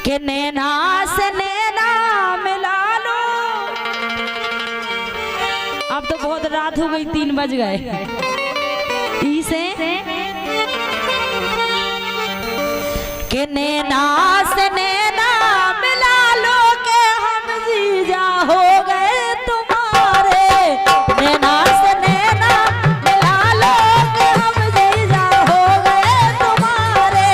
कि नैना से नैना मिला लो। अब तो बहुत रात हो गई, 3 बज गए। इसे कि नैना से नैना मिला लो के हम जीजा हो गए तुम्हारे। नैना से नैना मिला लो के हम जीजा हो गए तुम्हारे।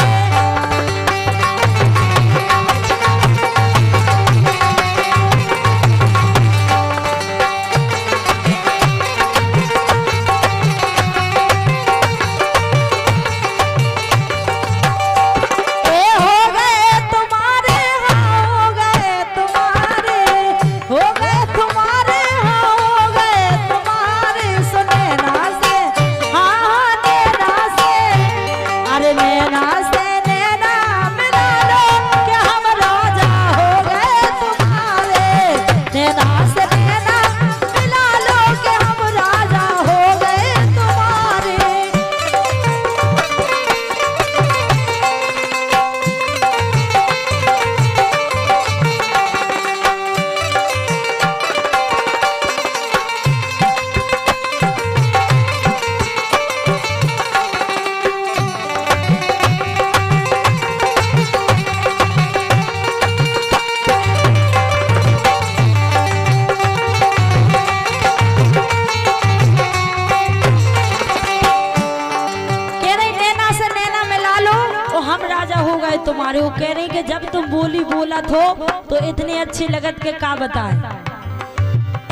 तुम्हारे वो कह रही कि जब तुम बोली बोलत हो तो इतने अच्छी लगत के का बताए।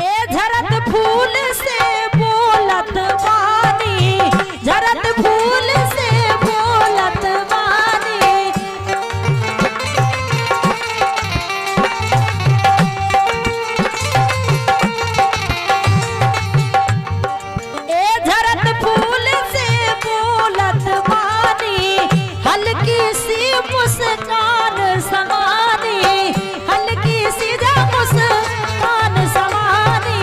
ए झरत फूल से बोलत बानी, झरत फूल से बोलत बानी। ए झरत फूल से बोलत बानी, हल्की सी मुस्कान समानी, हल्की सी जा मुस्कान समानी।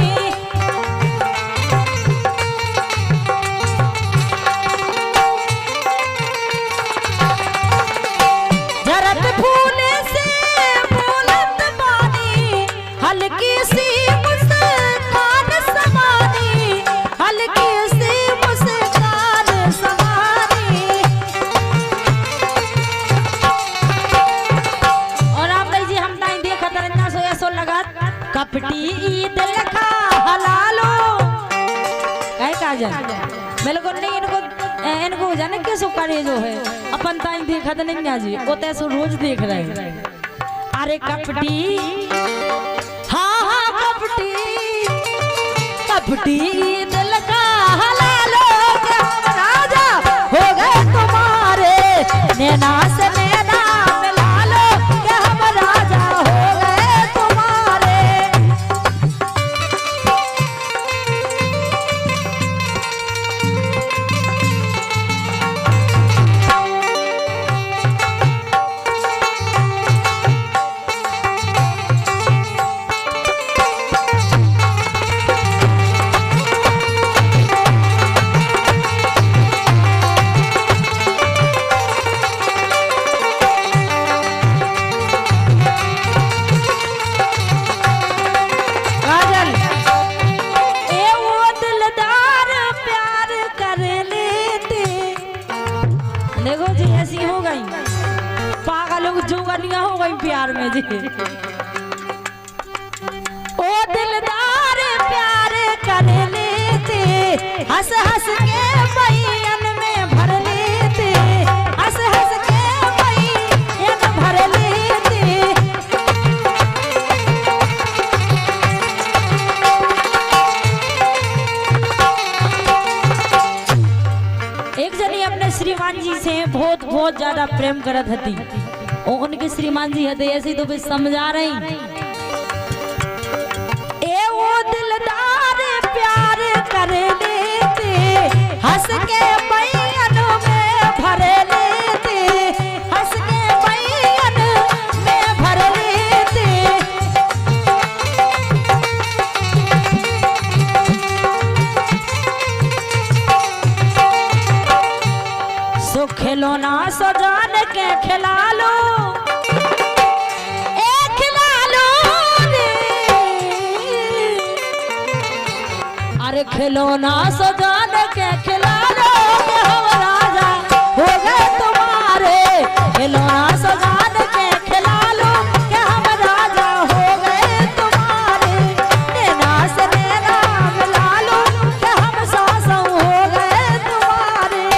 झरत फूल से बोलत बानी, हल्की सी मुस्कान समानी, हल्की सी मुस्कान समानी। कपटी दिल का हलालो कहे काजल मेरे को नहीं इनको जाने कैसो करे जो है अपन ताई देखा तो नहीं जी वो तैसो रोज देख रहे हैं। अरे कपटी हाँ हाँ कपटी कपटी दिल का हलालो के हम राजा हो गए तुम्हारे। नैना से नैना मिला लो के हम राजा हो गए तुम्हारे। देखो जी ऐसी हो गई पागलों की जुगलियां हो गई प्यार में जी। ओ दिलदार प्यार कर लेते, हंस हंस के बैन में भर लेते, हंस हंस के बैन भर लेते। एक जनी अपने श्रीमान जी से बहुत बहुत ज्यादा प्रेम करत हती और उनके श्रीमान जी हते ऐसी तो भी समझा रही। ए वो दिलदार प्यार कर लेते, हंस के बैन में भर लेते, हंस के बैन में भर लेते। सो खिलौना सजान के खिला लो, खिलौना सजान के खिला लो कि हम राजा हो गए तुम्हारे। खिलौना सजान के खिला लो कि हम राजा हो गए तुम्हारे। नैना से नैना मिला लो कि हम सासों हो गए तुम्हारे।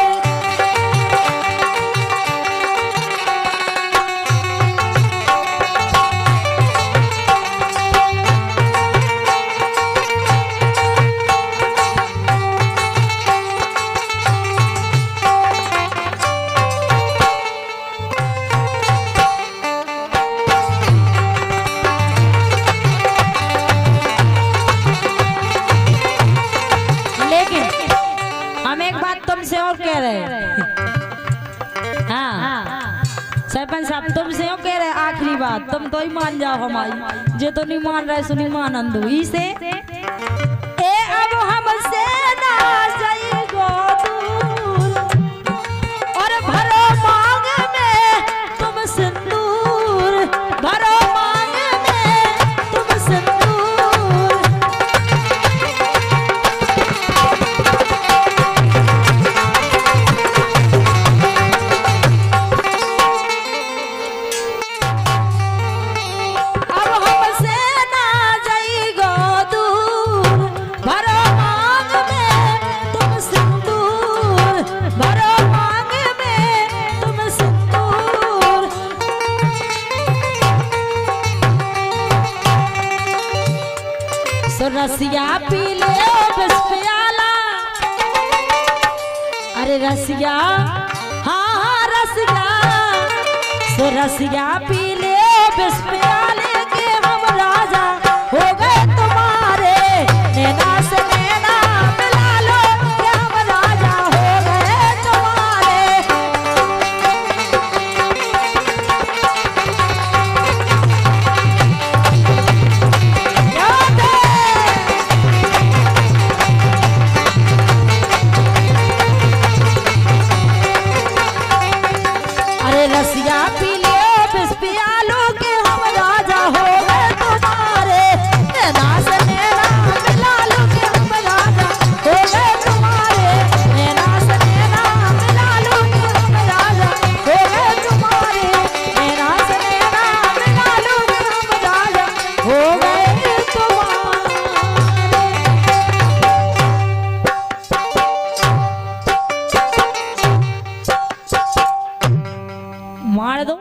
हम एक बात तुमसे और कह रहे हैं। हाँ सरपंच साहब तुमसे और कह रहे हैं आखिरी बात, तुम तो ही मान जाओ हमारी, जे तो नहीं मान रहे सुनी मान अंधु से ए अब हमसे ना जाइगो दूर और भरो मांग में तुम सिंदूर। भरो मांग में तुम सिंदूर। तो रसिया पी ले बस प्याला। अरे रसिया हाँ हाँ रसिया। तो रसिया पी ले बस प्याले के हम राजा हो गए तुम्हारे। नैना से नैना मिला लो कि हम राजा हो गए तुम्हारे। रसिया पी ले